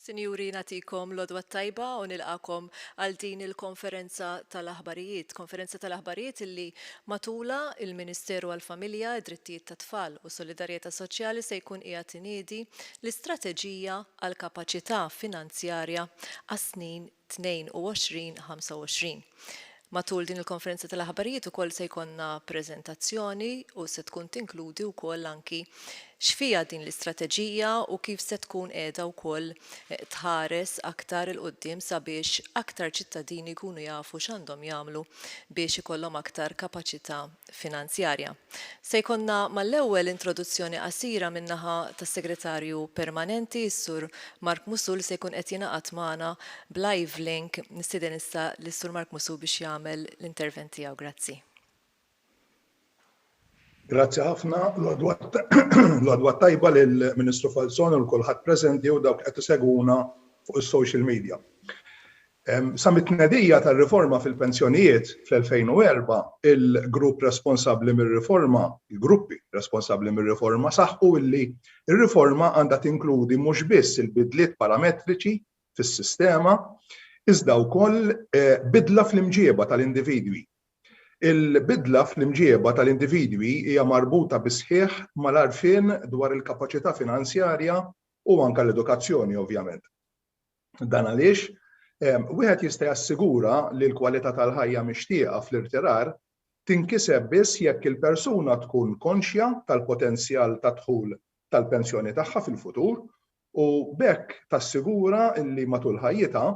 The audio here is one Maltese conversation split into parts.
Sinjuri, nagħtikom l-għodwa tajba u nilqakom għal din il-konferenza tal-aħbarijiet. Konferenza tal-aħbarijiet illi matula il-Ministeru għall-Familja, id-Drittijiet tat-Tfal u Solidarjetà Soċjali se jkun qiegħed iniedi l-istrateġija għal kapaċità finanzjarja għas-snin 22-25. Matul din il-konferenza tal-aħbarijiet ukoll se jkollna preżentazzjoni u se tkun tinkludi wkoll anki x'fiha din l-istrateġija u kif se tkun qiegħda wkoll tħares aktar il qudiem sabiex aktar ċittadini jkunu jafu x'għandhom jagħmlu biex ikollhom aktar kapaċità finanzjarja. Se jkollna mal-ewwel introduzzjoni qasira min-naħa tas-Segretarju Permanenti, s-Sur Mark Musul se jkun qed jingħaqad magħna b'live link. Nistieden issa lis-Sur Mark Musul biex jagħmel l-intervent tiegħu. Grazzi. Grazzi ħafna, l-għadwa tajba lill-Ministru Falzone u l-kulħadd preżenti u dawk qed isegwuna fuq is-social media. Sa mit-tnedija tar-riforma fil-pensjonijiet fl-2004, il-grupp responsabbli mir-riforma, il-gruppi responsabbli mir-riforma saħħu illi ir-riforma għandha tinkludi mhux biss il-bidliet parametriċi fis-sistema, iżda wkoll bidla fl-imġieba tal-individwi. Il-bidla fl-imġieba tal-individwi hija marbuta bisħieħ mal-għarfien dwar il-kapaċità finanzjarja u anke l-edukazzjoni ovvjament. Dan għaliex wieħed jista' jassigura li l-kwalità tal-ħajja mixtieqa fl-irtirar tinkiseb biss jekk il-persuna tkun konxja tal-potenzjal ta' dħul tal-pensjoni tagħha fil-futur u b'hekk tassigura li matul ħajjitha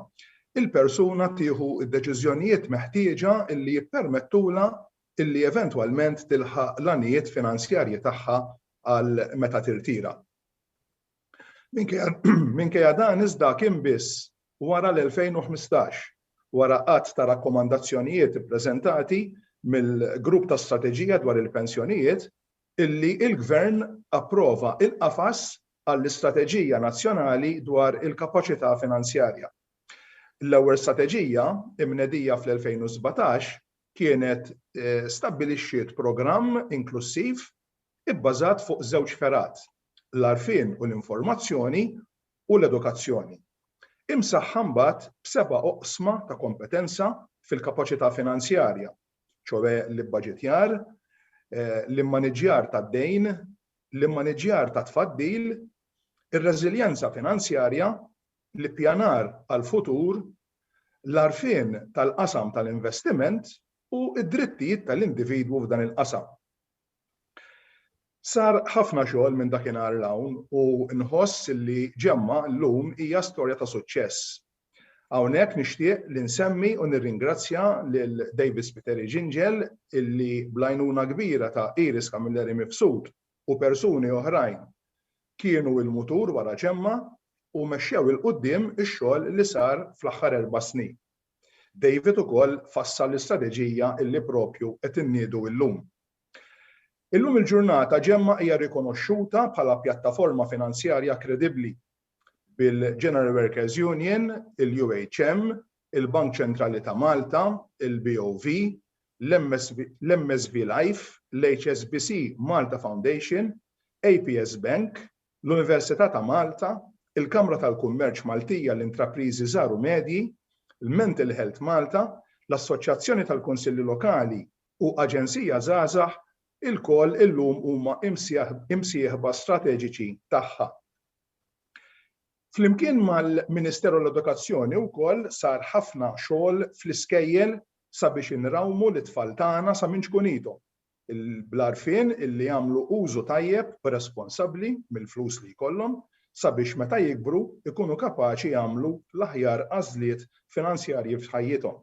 il-persuna tieħu d-deċiżjonijiet meħtieġa li jippermettula illi eventwalment tilħaq l-għanijiet finanzjarji tagħha għal meta tirtira. Minkejja dan iżda kien biss wara l-2015, wara qatt ta' rakkomandazzjonijiet ippreżentati mill-grupp ta' strateġija dwar il-pensjonijiet, illi il-Gvern approva il-qafas għall-Istrateġija Nazzjonali dwar il-Kapaċità Finanzjarja. L-ewwel strateġija imnedija fl-2017 kienet stabbilixxiet programm inklusiv ibbażat fuq żewġ ferat, l-għarfien u l-informazzjoni u l-edukazzjoni. Imsaħħa mbagħad b'7 oqsma ta' kompetenza fil-kapaċità finanzjarja, ċoe l-ibbaġitjar, l-immaniġġjar tad-dejn, l-immaniġġjar ta' tfaddil, ir-reżiljenza finanzjarja, l-ippjanar għal-futur, l-għarfien tal-qasam tal-investiment u id-drittijiet tal-individwu f'dan il-qasam. Sar ħafna xogħol minn dakinhar l-hawn u nħoss li ġemma llum hija storja ta' suċċess. Hawnhekk nixtieq li nsemmi u nirringrazzja lil Davis Piteri Ġinġel illi bl-għajnuna kbira ta' Iris Kamilleri Mifsud u persuni oħrajn kienu l-mutur wara ġemma u mexxew il-qudiem ix-xogħol li sar fl-aħħar 4 snin. David ukoll fassal l-istrateġija illi propju qed inniedu llum. Illum il-ġurnata ġemma hija rikonoxxuta bħala pjattaforma finanzjarja kredibbli bil-General Workers Union, il-UHM, il-Bank Ċentrali ta' Malta, il-BOV, l-MSV Life, l-HSBC Malta Foundation, APS Bank, l-Università ta' Malta, il-Kamra tal-Kummerċ Maltija l-Intrapriżi Żgħar u Medji, il-Mental Health Malta, l-Assoċjazzjoni tal-Kunsilli Lokali u Aġenzija Żgħażagħ il-koll illum huma imsieħba strateġiċi tagħha. Flimkien mal-Ministeru l-Edukazzjoni wkoll sar ħafna xogħol fl-iskejjel sabiex inrawmu l-itfal tagħna sa minn xkunitu. Bl-għarfien illi jagħmlu użu tajjeb u responsabbli mill-flus li jkollhom sabiex meta jikbru ikunu kapaċi jagħmlu l-aħjar għażliet finanzjarji f'ħajjithom.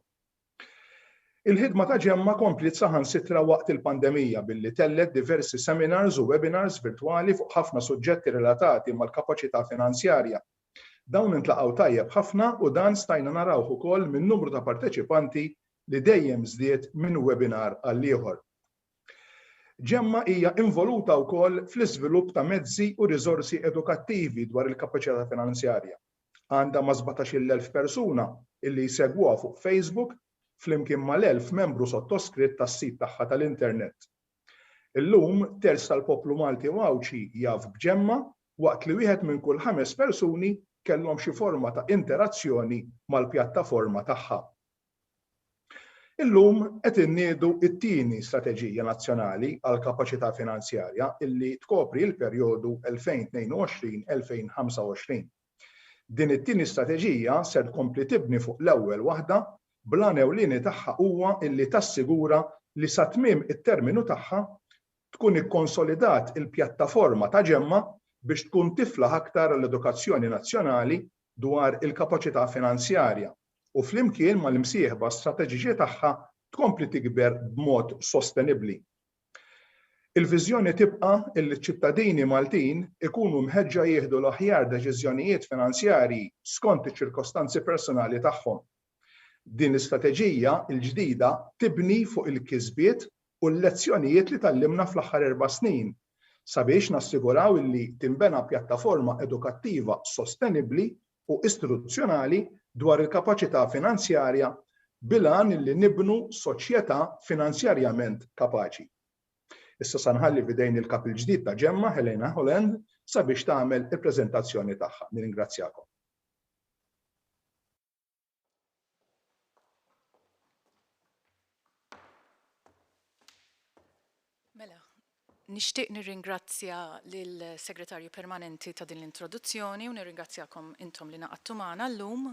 Il-ħidma ta' ġemma komplit saħansitra waqt il-pandemija billi tellet diversi seminars u webinars virtwali fuq ħafna suġġetti relatati mal-kapaċità finanzjarja. Dawn intlaqgħu tajjeb ħafna u dan stajna narawh ukoll min numru ta' parteċipanti li dejjem żdied minn webinar għal ieħor. Ġemma hija involuta wkoll fl-iżvilupp ta' mezzi u riżorsi edukattivi dwar il-kapaċità finanzjarja. Għandha ma' 17,000 persuna illi jsegwuha fuq Facebook flimkien mal-1000 membru sottoskritt tas-sit tagħha tal-internet. Illum terz tal-poplu Malti Wawċi jaf b'ġemma waqt li wieħed minn kull 5 persuni kellhom xi forma ta' interazzjoni mal-pjattaforma tagħha. Illum qed inniedu t-tieni strateġija nazzjonali għal kapaċità finanzjarja illi tkopri l-perjodu 2022-2025. Din it-tieni strateġija se tkompli tibni fuq l-ewwel waħda bl-għan ewlieni tagħha huwa illi tassigura li sa tmiem it-terminu tagħha tkun ikkonsolidat il-pjattaforma ta' Ġemma biex tkun tiflaħ aktar l-edukazzjoni nazzjonali dwar il-kapaċità finanzjarja u flimkien mal-imsieħba strateġiċi tagħha tkompli tikber b'mod sostenibbli. Il-viżjoni tibqa' li ċ-ċittadini Maltin ikunu mħeġġa jieħdu l-aħjar deċiżjonijiet finanzjarji skont iċ-ċirkostanzi personali tagħhom. Din l-istrateġija l-ġdida tibni fuq il-kisbiet u l-lezzjonijiet li tallimna fl-aħħar 4 snin sabiex nassiguraw li tinbena pjattaforma edukattiva sostenibbli u istituzzjonali dwar il-kapaċità finanzjarja bil-għan li nibnu soċjetà finanzjarjament kapaċi. Issa se nħalli f'idejn il-kap il-ġdid ta' Ġemma, Helena Holland, sabiex tagħmel il-preżentazzjoni tagħha. Nirringrazzjakom. Mela, nixtieq nirringrazzja lill-Segretarju Permanenti ta' din l-introduzzjoni u nirringrazzjakom intom li naqattu magħna llum.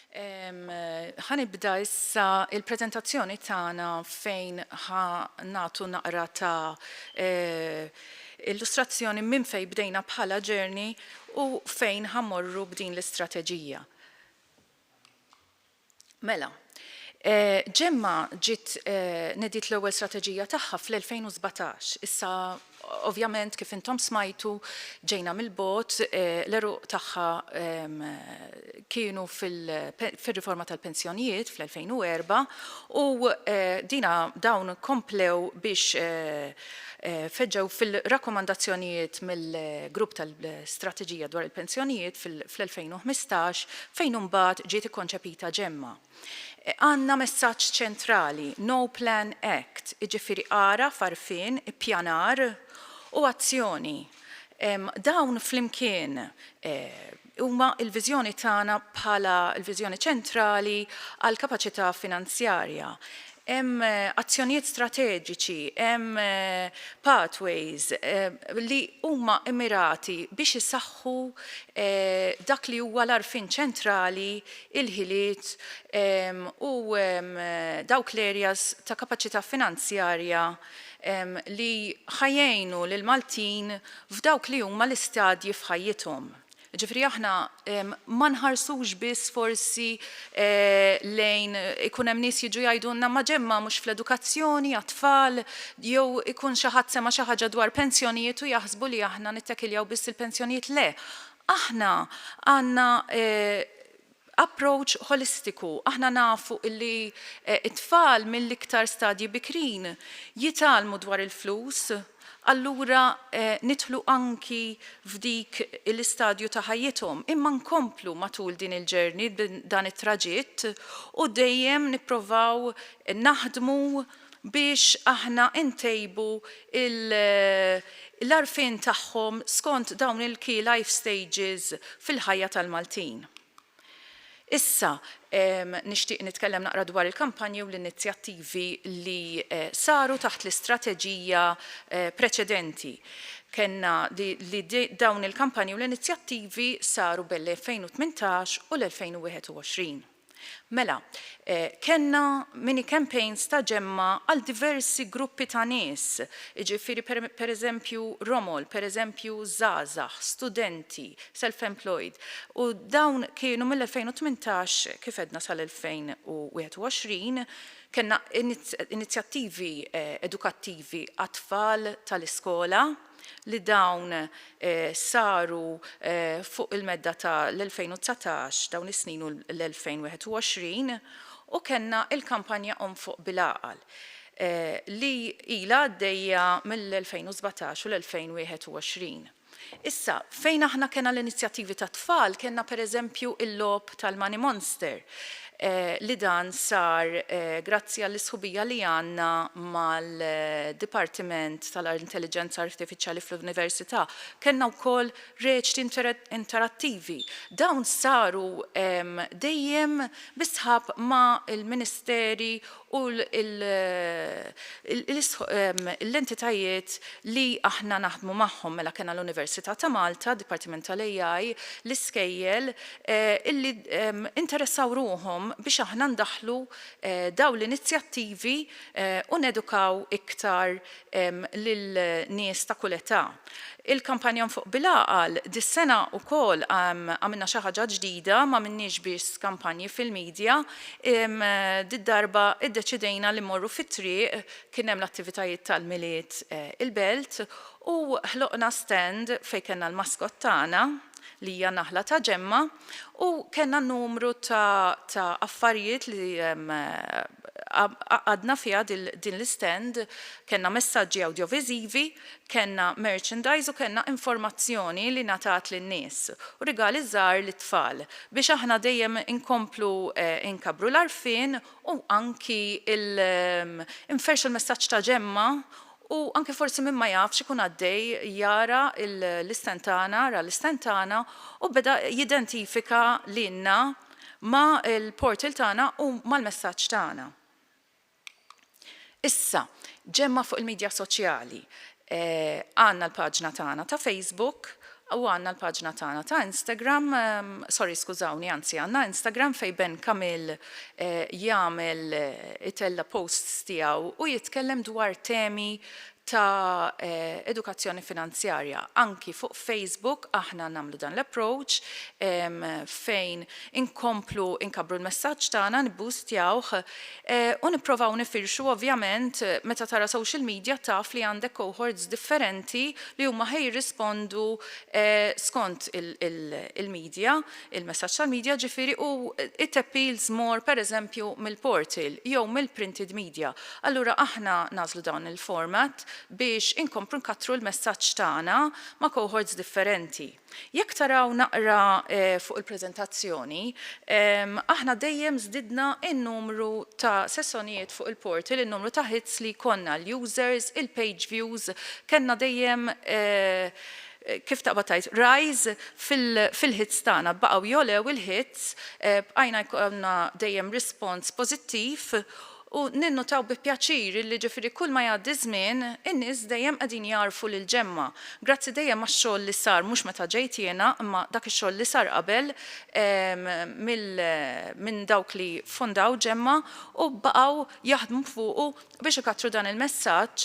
Ħanibda issa il-preżentazzjoni tagħna fejn nagħtu naqra ta' illustrazzjoni minn fejn bdejna bħala ġerni u fejn ħammorru b'din l-istrateġija. Mela, Ġemma ġiet nediet l-ewwel strateġija tagħha fl-2017. Issa ovvjament kif intom smajtu ġejna mill-bot l-eruq tagħha kienu fil-riforma tal-pensjonijiet fl-2004 u dina dawn komplew biex feġġew fil-rakkomandazzjonijiet mill-grupp tal-strateġija dwar il-pensjonijiet fl-2015 fejn imbagħad ġiet ikkonċepita Ġemma. Għandna messaġġ ċentrali, No Plan Act, jiġifieri ara farfien, ippjanar u azzjoni. Dawn flimkien huma l-viżjoni tagħna bħala l-viżjoni ċentrali għall kapaċità finanzjarja. Hemm azzjonijiet strateġiċi, hemm pathways li huma immirati biex isaħħu dak li huwa l-arfin ċentrali, il-ħiliet u dawk l-areas ta' kapaċità finanzjarja li ħajjejnu lil Maltin f'dawk li huma l-istadji f'ħajjithom. Ġifri aħna ma nħarsux biss forsi lejn ikun hemm nies jiġu jgħidulna ma Ġemma mhux fl-edukazzjoni għat-tfal jew ikun xi ħadd sema xi ħaġa dwar pensjonijiet u jaħsbu li aħna nittekiljaw biss il-pensjonijiet le. Aħna għandna approach holistiku. Aħna nafu illi it-tfal mill-iktar stadji bikrin jitalmu dwar il-flus. Allura nidħlu anki f'dik l-istadju ta' ħajjithom, imma nkomplu matul din il-ġerni dan it-traġitt u dejjem nipprovaw naħdmu biex aħna ntejbu l-arfin tagħhom skont dawn il-key life stages fil-ħajja tal-Maltin. Issa, nixtieq nitkellem naqra dwar il-kampanji u l-inizjattivi li saru taħt l-istrateġija preċedenti. Kenna li dawn il-kampanji u l-inizjattivi saru bell-2018 u l-2021. Mela, kenna mini campaigns ta' Ġemma għal diversi gruppi ta' nies, ġifiri per eżempju Romol, per eżempju Zazax, studenti, self-employed, u dawn kienu mill-2018 kif edna sal-2021 kenna inizjattivi edukattivi għat-tfal tal-iskola li dawn saru fuq il-medda ta' l-2019 dawn is-snin u l-2021 u kenna il-kampanja Fuq bil-Għaqal li ilha għaddejja mill-2017 u l-2021. Issa, fejn aħna kena l-inizjattivi ta' tfal, kena per eżempju il-lob tal-Money Monster. li dan sar grazzi għall-isħubija li għandna mal-Dipartiment tal-Intelligenza Artificiali fl-Università. Kellna wkoll reċti interattivi. Dawn saru dejjem bisħab ma' il-Ministeri u l-entitajiet li aħna naħdmu magħhom mela kena l-Università ta' Malta, Dipartiment tal-AI, l-iskejjel illi interessaw ruhom biex aħna ndaħlu daw l-inizjattivi u nedukaw iktar lil-nies ta' kull età. Il-kampanja Fuq bil-Għaqal dis-sena wkoll għamilna xi ħaġa ġdida, ma minniex biss kampanji fil-medja, darba iddeċidejna li morru fit-triq kien hemm l-attivitajiet tal-miliet il-Belt u ħloqna stand fejn kellna l-maskot tagħna li hija naħla ta' ġemma u kellna numru ta' affarijiet li għadna fiha din l-stand, kellna messaġġi audiovisivi, kellna merchandise u kellna informazzjoni li ngħatat lin-nies u rigali żgħar lit-tfal biex aħna dejjem inkomplu inkabru l-arfin u anki inferxu l-messaġġ ta' ġemma u anke forsi minn ma jafx ikun għaddej jara l-istantana, ra l-istantana u beda jidentifika lilna ma' il-portal tagħna u mal-messaġġ tagħna. Issa, ġemma fuq il-medja soċjali. Għandna l-paġna tagħna ta' Facebook u għandna l-paġna tagħna ta' Instagram, għandna Instagram fejn Ben Kamil jagħmel itella posts tiegħu u jitkellem dwar temi ta' edukazzjoni finanzjarja. Anki fuq Facebook aħna nagħmlu dan l-approach fejn inkomplu inkabru l-messaġġ tagħna nibboostjawh u nippruvaw nifirxu ovvjament meta tara social media taf li għandek cohorts differenti li huma ħejrispondu skont il-media, il-messaġġ tal-media ġifieri u it appeals more pereżempju mill-portal jew mill-printed media. Allura aħna nażlu dawn il-format biex inkomplu nkattru l-messaġġ tagħna ma' cohorts differenti. Jekk taraw naqra fuq il-preżentazzjoni, aħna dejjem żdidna in-numru ta' sessjonijiet fuq il-portal, in-numru ta' hits li konna l-users, il-page views, kellna dejjem kif taqbatajt, rise fil-hits tagħna baqgħu jolew il-hits, bqajna jkollna dejjem response pożittiv u ninnotaw bi pjaċir li ġifieri kull ma jgħaddi żmien in-nies dejjem qegħdin jarfu lil ġemma. Grazzi dejjem għax-xogħol li sar mhux meta ġejt jiena, imma dak ix-xogħol li sar qabel minn dawk li fondaw ġemma u baqgħu jaħdmu fuqu biex ikattru dan il-messaġġ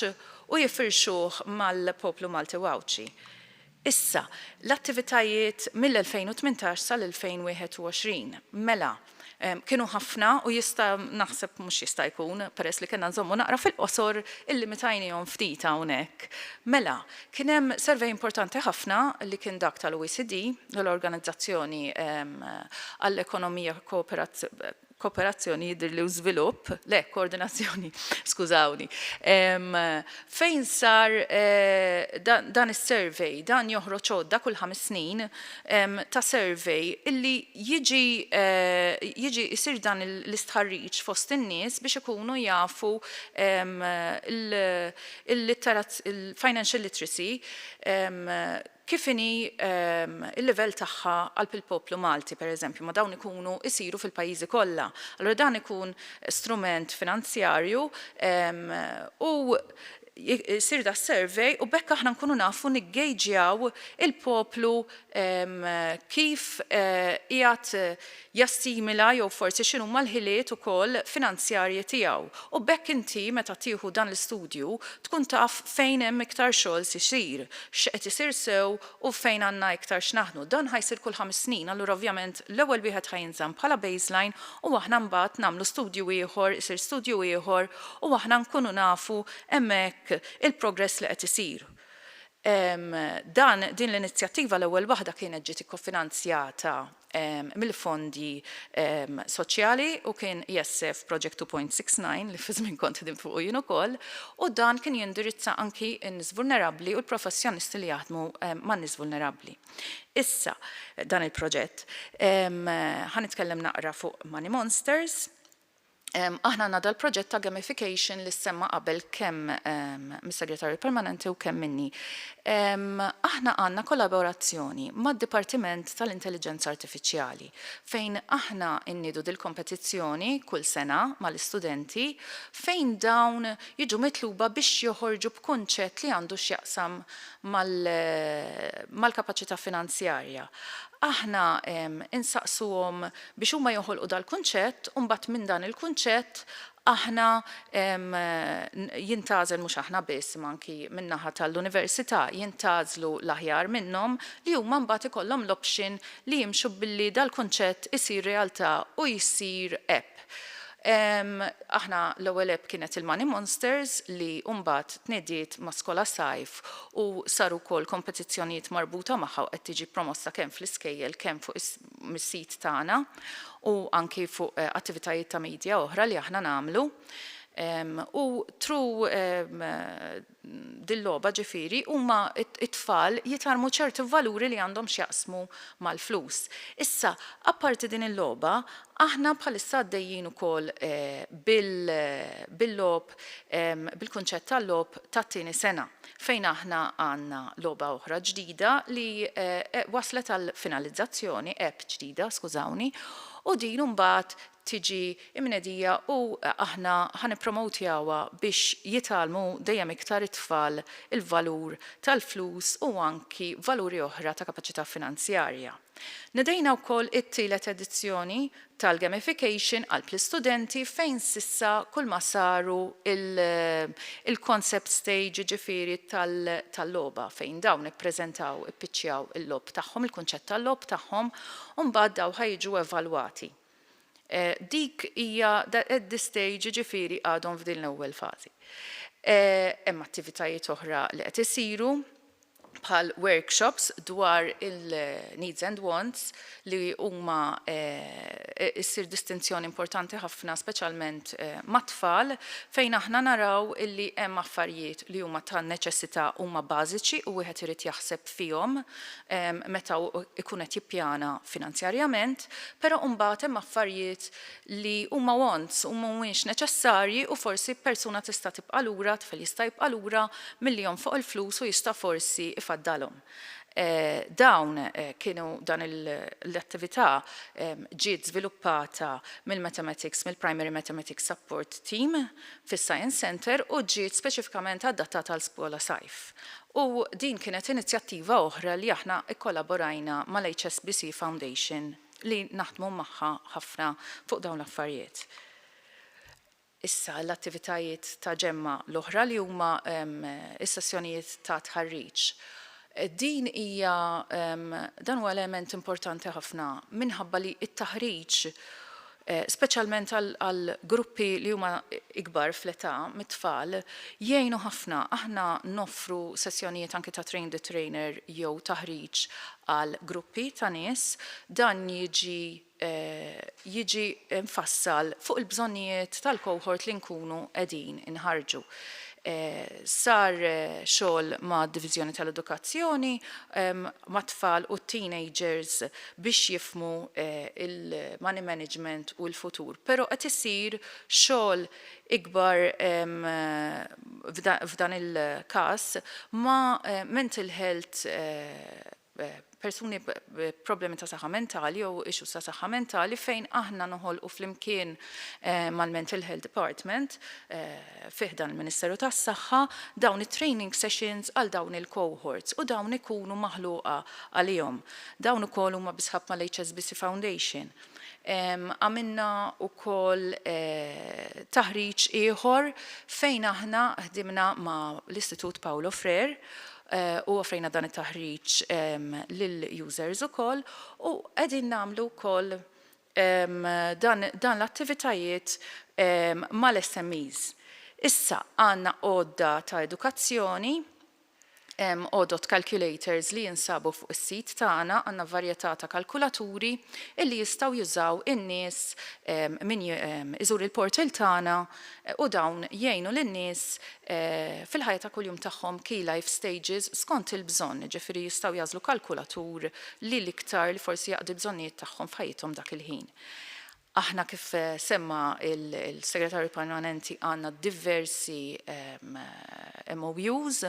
u jifirxuh mal-poplu Malti Wawċi. Issa, l-attivitajiet mill-2018 sal-2021 mela kienu ħafna u jista' naħseb mhux jista' jkun peress li kellna nżommu naqra fil-qosor illimitajnihom ftit hawnhekk. Mela, kien hemm survey importanti ħafna li kien dak tal-OECD, l-Organizzazzjoni għall-Ekonomija Kooperazzjoni jidher li żvilupp, koordinazzjoni, skużawni. Fejn sar dan is-survey, dan joħroġ għodda kull 5 snin ta' survey illi jiġi jsir dan l-istħarriġ fost in-nies biex ikunu jafu il-financial literacy kif inhi il-livell tagħha għal il-poplu Malti, pereżempju, ma dawn ikunu isiru fil-pajjiżi kollha. Allura dan ikun strument finanzjarju u jsir da survey u bekk aħna nkunu nafu niggejġjaw il-poplu kif qiegħed jassimila jew forsi x'inhu l-ħiliet ukoll finanzjarji tiegħu. U bekk inti meta tieħu dan l-istudju tkun taf fejn hemm iktar xogħol isir, x'qed isir sew u fejn għandna iktar x'naħdmu. Dan ħajsir kull 5 snin, allura ovvjament l-ewwel wieħed ħajinżamm bħala baseline u aħna mbagħad nagħmlu studju ieħor, isir studju ieħor u aħna nkunu nafu hemmhekk il-progress li qed isir. Din l-inizjattiva l-ewwel waħda kienet ġiet ikkofinanzjata mill-fondi soċjali u kien ISF Project 2.69 li fi żmien kont ħedim fuq jien ukoll, u dan kien jindirizza anki n-nies vulnerabbli u l-professjonisti li jaħdmu man-nies vulnerabbli. Issa dan il-proġett ħanitkellem naqra fuq Money Monsters. Aħna għandna dal-proġett ta' gamification li semma qabel kemm mis-Segretarju Permanenti u kemm minni. Aħna għandna kollaborazzjoni mad-Dipartiment tal-Intelligenza Artifiċjali fejn aħna nniedu dil-kompetizzjoni kull sena mal-istudenti fejn dawn jiġu mitluba biex joħorġu b'kunċett li għandu x'jaqsam mal-kapaċità finanzjarja. Aħna insaqsuhom biex huma joħolqu dal-kunċett u mbagħad minn dan il-kunċett aħna jintażel mhux aħna biss manki min-naħa tal-università jintażlu l-aħjar minnhom li huma mbagħad ikollhom l-option li jimxu billi dal-kunċett isir realtà u jsir app. Aħna l-ewwel app kienet il-Money Monsters li mbagħad tniediet ma' skola sajf u saru wkoll kompetizzjonijiet marbuta magħha qed tiġi promossa kemm fl-iskejjel kemm fuq mis-sit tagħna u anki fuq attivitajiet ta' media oħra li aħna nagħmlu. U tru dil-logħba ġifieri huma it-tfal jitarmu ċerti valuri li għandhom x'jaqsmu mal-flus. Issa, apparti din il-logħba, aħna bħalissa għaddejjin ukoll bil-logħb bil-kunċett tal-logħb tat-tieni sena fejn aħna għandna logħba oħra ġdida li waslet għal finalizzazzjoni, app ġdida, skużawni, u din mbagħad tiġi imnedija u aħna ħanipromotjawha biex jitalmu dejjem iktar it-tfal il-valur tal-flus u anki valuri oħra ta' kapaċità finanzjarja. Nedejna wkoll it-tielet edizzjoni tal-gamification għal l-istudenti fejn sissa kull ma saru il-concept stage ġifieri tal-logħba fejn dawn ippreżentaw ippiċċjaw il-logħb tagħhom, il-kunċett tal-logħb tagħhom u mbagħad daw ħajġu evalwati. Dik hija at this stage ġifieri għadhom f'din l-ewwel fażi. Hemm attivitajiet oħra li qed isiru bħal workshops dwar il-needs and wants li huma issir distinzjoni importanti ħafna speċjalment mat-tfal fejn aħna naraw illi hemm affarijiet li huma ta' neċessità huma bażiċi u wieħed irid jaħseb fihom meta ikun qed jippjana finanzjarjament, però mbagħad hemm affarijiet li huma wants u mhumiex neċessarji u forsi persuna tista' tibqa' lura, tfel jista' jibqa' lura milli fuq il-flus u jista' forsi ifaddalhom. Dawn kienu dan l-attività ġiet żviluppata mill-Primary Mathematics Support Team fis-Science Center u ġiet speċifikament adattata għal skola sajf. U din kienet inizjattiva oħra li aħna ikkollaborajna mal-HSBC Foundation li naħdmu magħha ħafna fuq dawn l-affarijiet. Issa l-attivitajiet ta' ġemma l-oħra li huma is-sessjonijiet ta' tħarriġ. Din hija dan huwa element importanti ħafna minħabba li t-taħriġ speċjalment għal gruppi li huma ikbar fl-età mit-tfal jgħinu ħafna. Aħna noffru sessjonijiet anke ta' train the trainer jew taħriġ għal gruppi ta' nies, dan jiġi mfassal fuq il-bżonnijiet tal-cohort li nkunu qegħdin inħarġu. Sar xogħol ma' Diviżjoni tal-Edukazzjoni ma' tfal u teenagers biex jifmu il-money management u l-futur. Però qed isir xogħol ikbar f'dan il-każ ma' mental health persuni problemi ta' saħħa mentali u issues ta' saħħa mentali fejn aħna noħolqu flimkien mal-Mental Health Department fih dan il-Ministeru tas-Saħħa dawn it-training sessions għal dawn il-cohorts u dawn ikunu maħluqa għalihom. Dawn ukoll huma bisħab mal-HSBC Foundation. Għamilna wkoll taħriġ ieħor fejn aħna ħdimna ma' l-Istitut Paulo Freire u offrejna dan it-taħriġ lill-users ukoll u qegħdin nagħmlu wkoll dan l-attivitajiet mal-SMEs. Issa għandna għodda ta' edukazzjoni Odot calculators li jinsabu fuq is-sit tagħna, għandna varjetà ta' kalkulaturi illi jistgħu jużaw in-nies min iżur il-portal tagħna u dawn jgħinu lin-nies fil-ħajja ta' kuljum tagħhom key life stages skont il-bżonn, ġifieri jistgħu jażlu kalkulatur li l-iktar li forsi jaqdi bżonnijiet tagħhom f'ħajjithom dak il-ħin. Aħna kif semma il-Segretarju Permanenti għandna diversi MOUs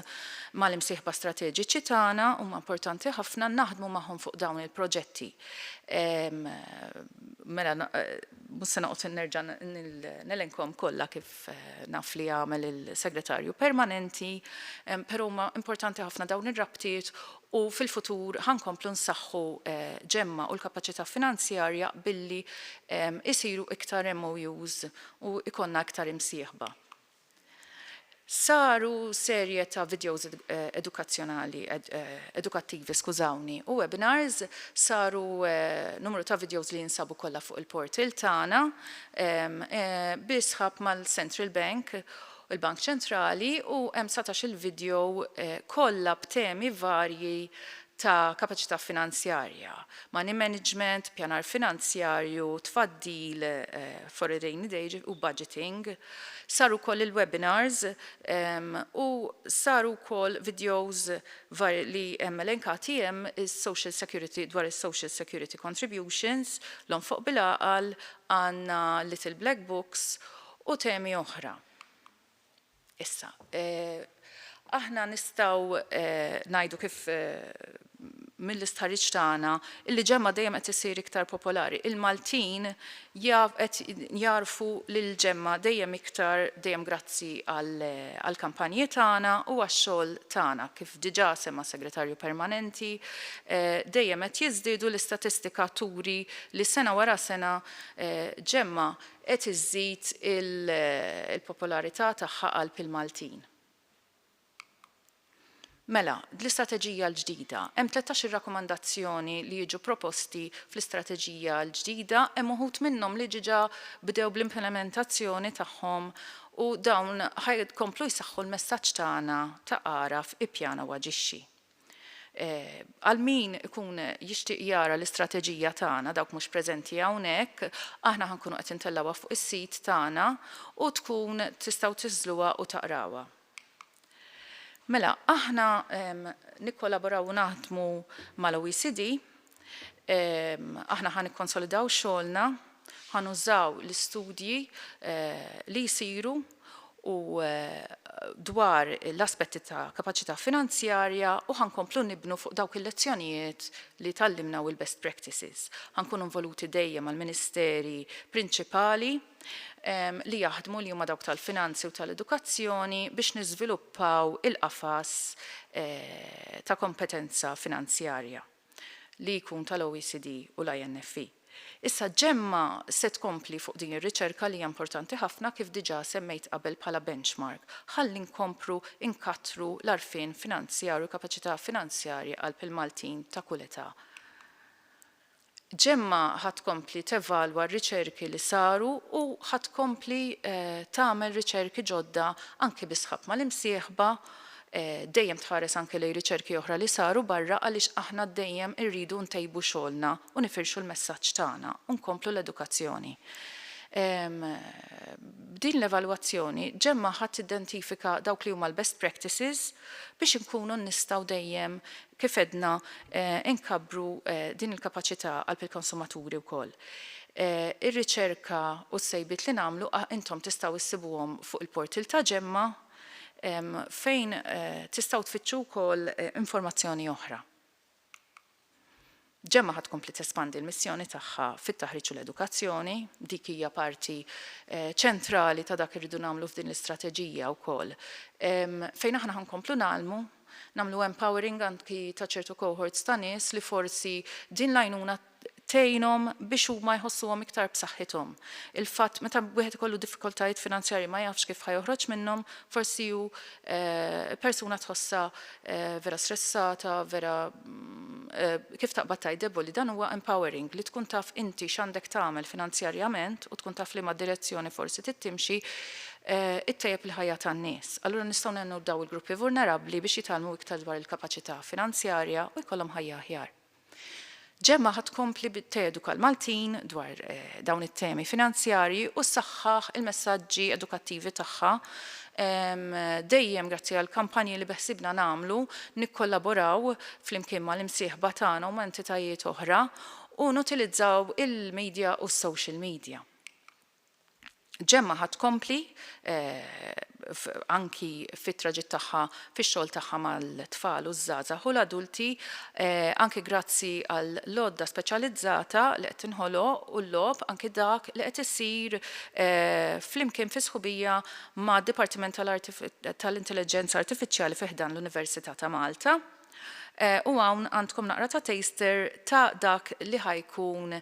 mal-imsieħba strateġiċi tagħna huma importanti ħafna naħdmu magħhom fuq dawn il-proġetti. Mela mhux se noqgħod nerġa' nelenkom kollha kif naf li jagħmel il-Segretarju Permanenti, però huma importanti ħafna dawn ir-rabtiet u fil-futur ħankomplu nsaħħu ġemma u l-kapaċità finanzjarja billi isiru iktar MOUs u ikonna iktar imsieħba. Saru serje ta' videos edukattivi, skużawni, u webinars, saru numru ta' videos li jinsabu kollha fuq il-portal tagħna bisħab mal-Central Bank, il-Bank Ċentrali, u hemm 19 il-video kollha b'temi varji ta' kapaċità finanzjarja, money management, pjanar finanzjarju, tfaddil for a rainy day u budgeting. Saru koll il-webinars u saru koll videos li elenkati hemm is-social security dwar is-social security contributions, l-onfoq bil-aqal, għandna little black books u temi oħra. Issa, aħna nistgħu ngħidu kif mill-istħarriġ tagħna illi ġemma dejjem qed isir iktar popolari. Il-Maltin qed jarfu lil ġemma dejjem iktar dejjem grazzi għall kampanji tagħna u għax-xogħol tagħna kif diġà semma Segretarju Permanenti dejjem qed jiżdiedu l-istatistika turi li sena wara sena ġemma qed iżżid il-popolarità tagħha qalb il-Maltin. Mela, l-istrateġija l-ġdida, hemm 13 rakkomandazzjoni li jiġu proposti fl-istrateġija l-ġdida, hemm uħud minnhom li ġiġa bdew bl-implementazzjoni tagħhom u dawn ħajkomplu jsaħħu l-messaġġ tagħna ta' Araf ippjana u aġixxi. Għal min ikun jixtieq jara l-istrateġija tagħna dawk mhux preżenti hawnhekk, aħna ħankunu qed intellawha fuq is-sit tagħna u tkun tistgħu tiżluha u taqrawha. Mela, aħna nikkolaboraw naħdmu mal-OECD, aħna ħan nikkonsolidaw xogħolna, ħan użaw l-istudji li jsiru u dwar l-aspetti ta' kapaċità finanzjarja u ħankomplu nibnu fuq dawk il-lezzjonijiet li tallimna u l-best practices. Ħankunu involuti dejjem mal-ministeri prinċipali li jaħdmu li huma dawk tal-finanzi u tal-edukazzjoni biex niżviluppaw il-qafas ta' kompetenza finanzjarja li jkun tal-OECD u l-INFI. Issa ġemma se tkompli fuq din ir-riċerka li hija importanti ħafna kif diġà semmejt qabel bħala benchmark, ħalli nkompru inkattru l-arfin finanzjarju kapaċità finanzjarja għal il-Maltin ta' kull età. Ġemma ħatkompli tevalwa r-riċerki li saru u ħatkompli tagħmel riċerki ġodda anke bisħab mal-imsieħba dejjem tħares anke lejn riċerki oħra li saru barra għaliex aħna dejjem irridu ntejbu xogħolna u nifirxu l-messaġġ tagħna u nkomplu l-edukazzjoni. B'din l-evalwazzjoni ġemma ħadd identifika dawk li huma l-best practices biex inkunu nistgħu dejjem kif edna inkabru din il-kapaċità għal il-konsumaturi wkoll. Ir-riċerka u s-sejbiet li nagħmlu intom tistgħu issibuhom fuq il-portal ta' ġemma fejn tistgħu tfittxu wkoll informazzjoni oħra. Ġemma ħad kompli tespandi l-missjoni tagħha fit-taħriġ u l-edukazzjoni, dik hija parti ċentrali ta' dak irridu nagħmlu f'din l-istrateġija wkoll. Fejn aħna ħankomplu nagħmlu empowering anki ta' ċertu cohorts ta' nies li forsi din l-għajnuna tgħinhom biex huma jħossuhom iktar b'saħħithom. Il-fatt meta wieħed ikollu diffikultajiet finanzjarji ma jafx kif ħajoħroġ minnhom, forsi hu persuna tħossha vera stressata, vera kif taqbad tajdeb li dan huwa empowering li tkun taf inti x'għandek tagħmel finanzjarjament u tkun taf li ma' direzzjoni forsi tittimxi ittejjeb il-ħajja tan-nies. Allura nistgħu nennu daw il-gruppi vulnerabbli biex jitalmu iktar dwar il-kapaċità finanzjarja u jkollhom ħajja aħjar. Ġemma ħad kompli teduka l-Maltin dwar dawn it-temi finanzjarji u saħħaħ il-messaġġi edukattivi tagħha dejjem grazzi għal kampanji li beħsibna namlu nikkollaboraw flimkien mal-imsieħba tagħna u ma' entitajiet oħra u nutilizzaw il-medja u s-social media. Ġemma ħad kompli anki fit-traġett tagħha fix-xogħol tagħha mal-tfal u żgħażagħ u l-adulti anki grazzi għal lodda speċjalizzata li qed tinħoloq u l-logħob anki dak li qed isir flimkien fi sħubija mad Dipartiment tal-Intelligenza Artifiċjali fi ħdan l-Università ta' Malta. U hawn għandkom naqra ta' taster ta' dak li ħajkun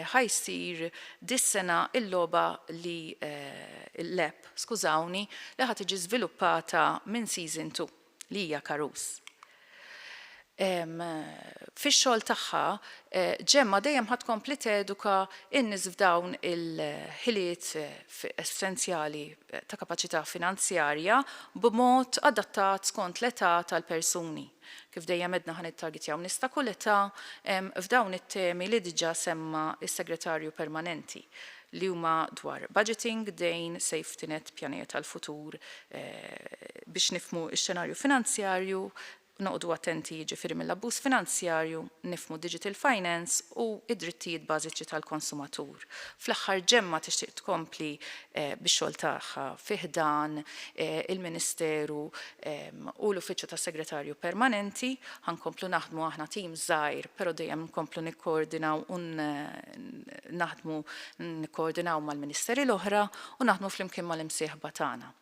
ħajsir dis-sena il-logħba li l-lep, skużawni, li ħad tiġi żviluppata minn Season 2 li hija Karus. Fix-xogħol tagħha Ġemma dejjem ħadd tkompli teduka in-nies f'dawn il-ħiliet essenzjali ta' kapaċità finanzjarja b'mod adattat skont l-età tal-persuni. Kif dejjem edna ħan it-targetjaw nista' kull età f'dawn it-temi li diġà semma s-segretarju permanenti li huma dwar budgeting, dejn, safety net, pjanijiet tal-futur biex nifmu x-xenarju finanzjarju, noqdu attenti ġifiri mill-abbuż finanzjarju, nifmu digital finance u id-drittijiet bażiċi tal-konsumatur. Fl-aħħar Ġemma tixtieq tkompli bix-xogħol tagħha fih dan il-Ministeru u l-Uffiċċju tas-Segretarju Permanenti, ħankomplu naħdmu aħna tim żgħir, però dejjem nkomplu nikkoordinaw u nikkoordinaw mal-Ministeri l-oħra u naħdmu flimkien mal-imsieħba tagħna.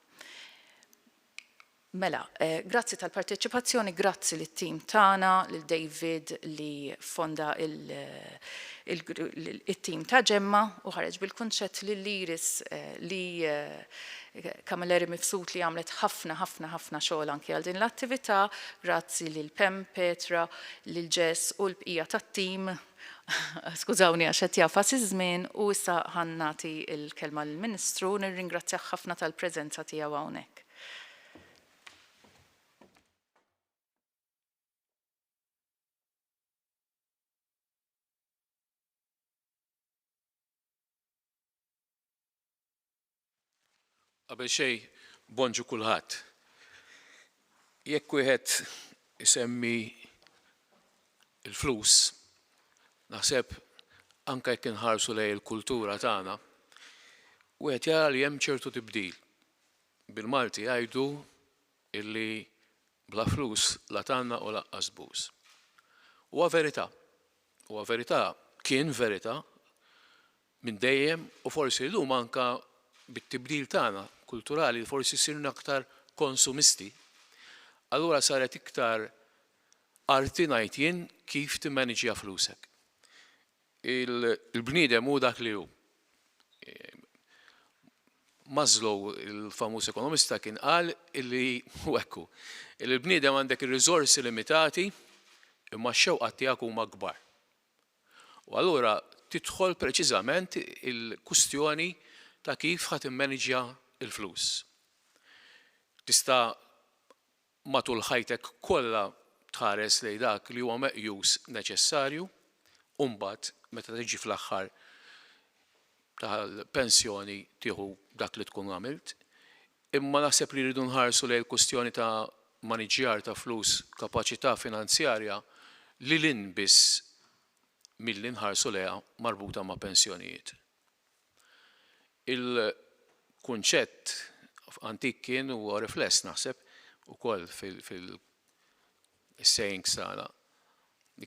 Mela, grazzi tal-parteċipazzjoni, grazzi lit-tim tagħna, lil David li fonda il-tim ta' Ġemma u ħareġ bil-kunċett li l-Iris li Kamilleri Mifsud li għamlet ħafna xogħol anke għal din l-attività, grazzi lil Pem, Petra, lil Jess u l-bqija tat-tim. Skużawni għax qed jafas iż-żmien u issa ħannati il-kelma lill-Ministru, nirringrazzjah ħafna tal-preżenza tiegħu hawnhekk. Qabel xejn bonġu kulħadd. Jekk wieħed isemmi il-flus, naħseb anke jekk inħarsu lejn il-kultura tagħna, wieħed jara li hemm ċertu tibdil. Bil-Malti jgħidu illi bla flus la tagħna u laqqas buż. Huwa verità, kien verità minn dejjem u forsi llum anke bit-tibdil tagħna kulturali forsi sirna aktar konsumisti. Allura saret iktar arti ngħid jien kif timmanġja flusek. Il-bniedem hu dak li hu. Maslow, il-famuż ekonomista, kien qal illi hekku. Il-bniedem għandek ir-riżorsi limitati imma x-xewqat tiegħek huma kbar. U allura tidħol preċiżament il-kwistjoni ta' kif ħadd immanġja il-flus. Tista' matul ħajtek kollha tħares lejn dak li huwa meqjus neċessarju u mbagħad meta tiġi fl-aħħar tal-pensjoni tieħu dak li tkun għamilt. Imma naħseb li rridu nħarsu lejn il-kwestjoni ta' maniġjar ta' flus, kapaċità finanzjarja li l-inbiss milli nħarsu lejha marbuta ma' pensjonijiet. Il-kunċett antik kien huwa rifless naħseb ukoll fil-sayings tagħna.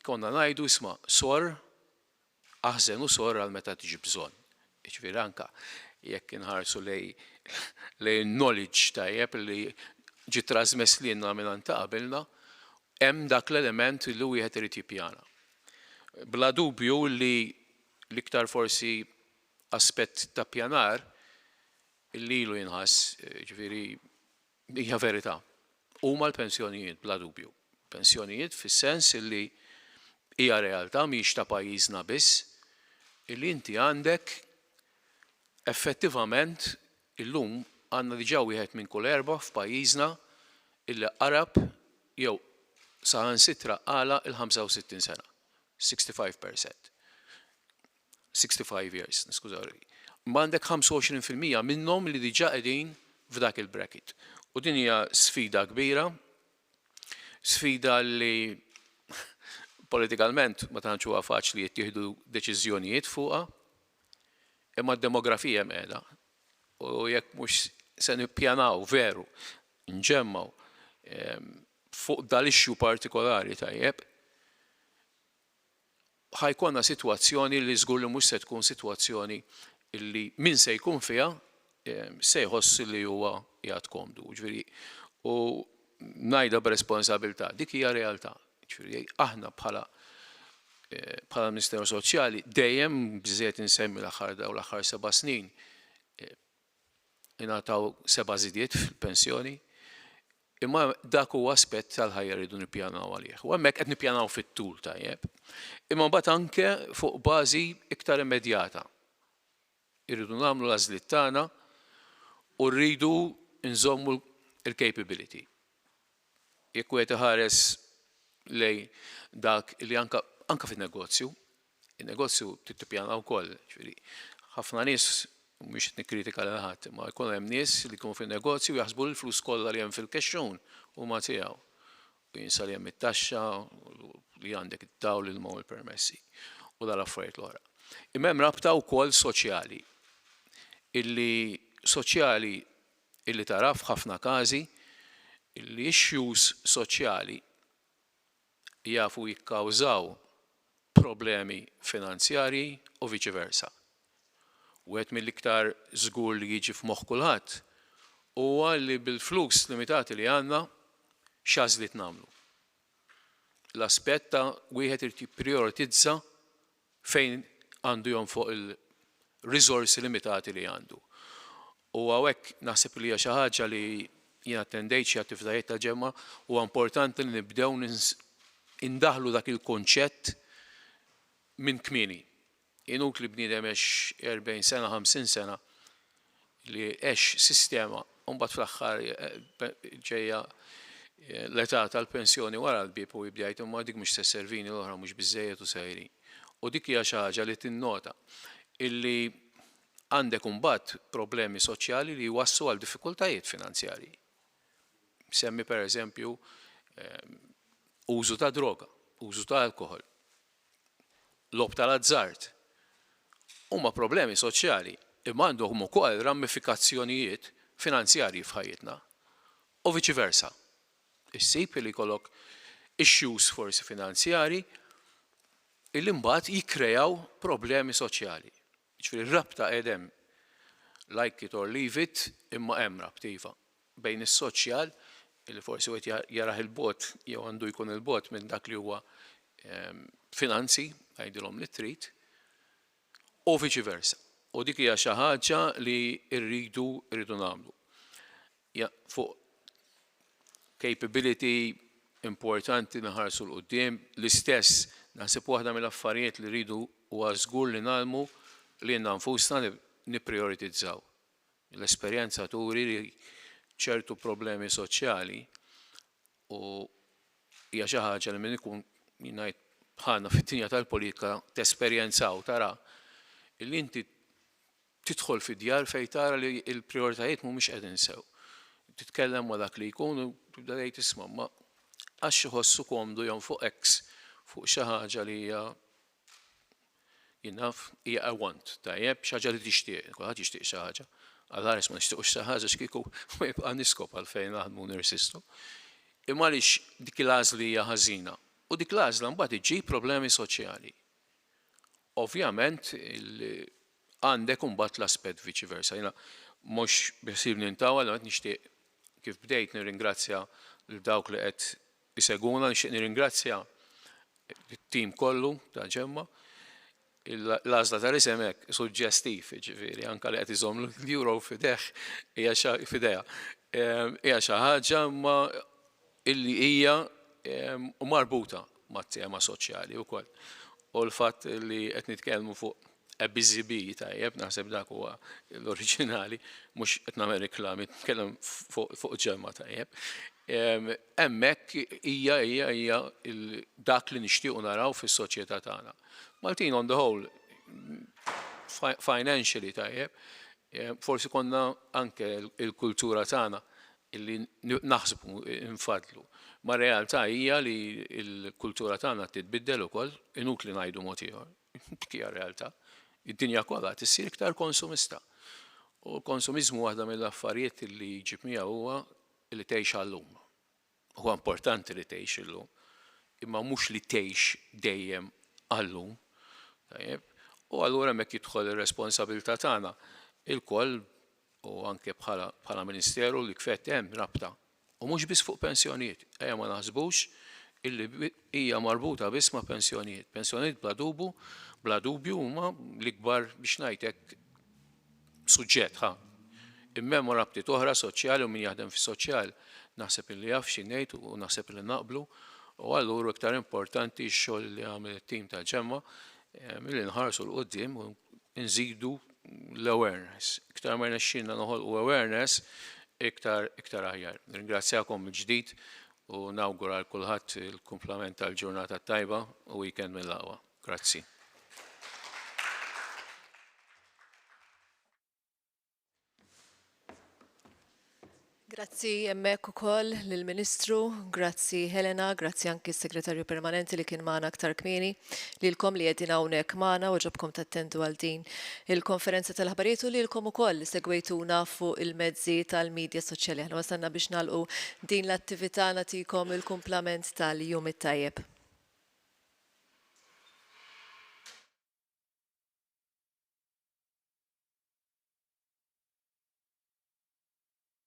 Konna ngħidu isma' sor aħżen u sor għal meta tiġi bżonn. Jiġifieri anke jekk inħarsu lejn knowledge tajjeb li ġie trasmess lilna minn ta' qabilna, hemm dak l-element li wieħed irid jippjana. Bla dubju li l-iktar forsi aspett ta' pjanar illi ilu jinħass, ġifieri hija verità. Huma l-pensjonijiet bla dubju. Pensjonijiet fis-sens illi hija realtà mhix ta' pajjiżna biss, illi inti għandek effettivament illum għandna diġà wieħed minn kull 4 f'pajjiżna illi qarab jew saħansitra għala il-65 sena. 65%. 65 years, niskużawni. M'għandek 25% minnhom li diġà qegħdin f'dak il-bracket. U din hija sfida kbira, sfida li politikalment ma tantx huwa faċli jittieħdu deċiżjonijiet fuqha, imma d-demografija qiegħda. U jekk mhux se nippjanaw veru, nġemmaw fuq dal-ixxu partikolari tajjeb, ħajkonna sitwazzjoni li żgur li mhux se tkun sitwazzjoni illi min se jkun fiha se jħoss li huwa qiegħed komdu. Ġifieri, u ngħidha b'responsabilità, dik hija realtà. Ġifieri aħna bħala Ministeru Soċjali dejjem biżżejjed insemmi l-aħħar 7 snin ingħataw 7 żidiet fil-pensjoni, imma dak huwa aspett tal-ħajja rridu nippjanaw għalih. U hemmhekk qed nippjanaw fit-tul tajjeb. Imma mbagħad anke fuq bażi iktar immedjata. Irridu nagħmlu l-għażliet tagħna u rridu nżommu l-capability. Jekk wieħed iħares lej dak li anke fin-negozju, in-negozju tippjana wkoll. Ħafna nies mhux nikkritika lil ħadd, imma jkun hemm nies li jkunu fin-negozju jaħsbu l-flus kollha li hemm fil-kexxun huma tiegħu. U jinsa li hemm it-taxxa li għandek id-dawl il-mo il-permessi u dal-affarijiet l-oħra. Imma hemm rabta wkoll soċjali illi tara f'ħafna każi illi issues soċjali jafu jikkawżaw problemi finanzjarji u viċi versa. Wieħed mill-iktar żgur li jiġi f'moħħ kulħadd huwa li bil-flus limitati li għandna x'għażliet nagħmlu. L-aspett ta' wieħed irid jipprioritizza fejn għandu jonfoq il-riżorsi limitati li għandu. U hawnhekk naħseb li hija xi ħaġa li jien attendejt xi attivitajiet tal-ġemma huwa importanti li nibdew indaħlu dak il-konċett minn kmieni. Inut li bniedem għex 40 sena, 50 sena li għex sistema u mbagħad fl-aħħar ġejja l-età tal-pensjoni wara l-bib u jibda jgħid imma dik mhux se servini l-oħra mhux biżżejjed u sejrin. U dik hija xi ħaġa li tinnota illi għandek imbagħad problemi soċjali li jwassu għal diffikultajiet finanzjarji. Semmi pereżempju użu ta' droga, użu ta' alkohol, lob tal-azzard. Huma problemi soċjali imma għandhom ukoll ramifikazzjonijiet finanzjarji f'ħajjitna. U viċi versa. Issib li jkollok issues forsi finanzjarji illi mbagħad jikkreaw problemi soċjali. Ġifieri rabta qed hemm like it or leave it imma hemm rabtiva bejn is-soċjal illi forsi wieħed jarah il-bot jew għandu jkun il-bot minn dak li huwa finanzi ngħidilhom li trid u viċi versa. U dik hija xi ħaġa li rridu nagħmlu. Fuq capability importanti naħarsu l-qudiem, l-istess naħseb waħda mill-affarijiet li rridu huwa żgur li nagħmlu li nfusna nipprioritizzaw. L-esperjenza turi li ċertu problemi soċjali u hija xi ħaġa li min ikun ngħid bħalna fit-dinja tal-politika tesperjenzaw tara illi inti tidħol fid-djar fejn tara li l-prijoritajiet mhumiex qegħdin sew. Titkellem ma' dak li jkun u tibda tgħid isma' ma għax iħossu komdu jew fuq X fuq xi ħaġa li hija hija I want, tajjeb xi ħaġa li tixtieq, kulħadd jixtieq xi ħaġa. Għal-ħares ma nixtiequx xi ħaġa x'kieku ma jibqa' niskop għalfejn naħdmu nirsistu. Imma għaliex dik il-għażla hija ħażina u dik l-għażla mbagħad iġġib problemi soċjali. Ovvjament għandek imbagħad l-aspett viċi versa. Jiena mhux biħsib nintawa li qed nixtieq kif bdejt nirringrazzja lil dawk li qed iseguna, nixtieq nirringrazzja it-tim kollu ta' ġemma. L-għażla tal-isem hekk suġġestiv, ġifieri anke li qed iżomm l-euro f'idejh hija xi ħaġa ma illi hija marbuta mat-tema soċjali wkoll. U l-fatt li qed nitkellmu fuq A Busy Bee tajjeb, naħseb dak huwa l-oriġinali, mhux qed nagħmel reklami, kellem fuq ġemma tajjeb. Hemmhekk hija dak li nixtiequ naraw fis-soċjetà tagħna. Maltin on the whole, financially tajjeb, forsi konna anke il-kultura tagħna illi naħsbu infadlu. Ma realtà hija li l-kultura tagħna titbiddel ukoll inutli ngħidu mod ieħor. Hija realtà. Id-dinja kollha tissir iktar konsumista. U l-konsumizmu waħda mill-affarijiet li jġib miegħu huwa li tgħix għallum. Huwa importanti li tgħix illum, imma mhux li tgħix dejjem għallum. U allura hemmhekk jidħol ir-responsabilità tagħna il-koll u anke bħala Ministeru li kfett hemm rabta. U mhux biss fuq pensjonijiet. Ejja ma naħsbux illi hija marbuta biss ma' pensjonijiet. Pensjonijiet bla dubju huma l-ikbar biex ngħidlek suġġett ħa. Imma rabtiet oħra soċjali u min jaħdem fis-soċjal naħseb illi jaf xi ngħid u naħseb illi naqblu. U allura iktar importanti x-xogħol li għamel it-tim tal-ġemma milli nħarsu l-qudiem u nżidu l-awareness. Iktar ma rnexxinna noħolqu awareness, iktar aħjar. Ringrazzjakom mill-ġdid u nawgura għal kulħadd il-kumplament tal-ġurnata tajba u weekend mill-aqwa. Grazzi. Grazzi hemmhekk ukoll lill-Ministru, grazzi Helena, grazzi anki s-Segretarju Permanenti li kien magħna aktar kmieni, lilkom li qegħdin hawnhekk magħna u ġobkom tattendu għal din il-konferenza tal-ħabarijiet u lilkom ukoll li segwejtuna fuq il-mezzi tal-medja soċjali. Aħna wasalna biex nagħlqu din l-attività nagħtikom il-kumplament tal-jum it-tajjeb.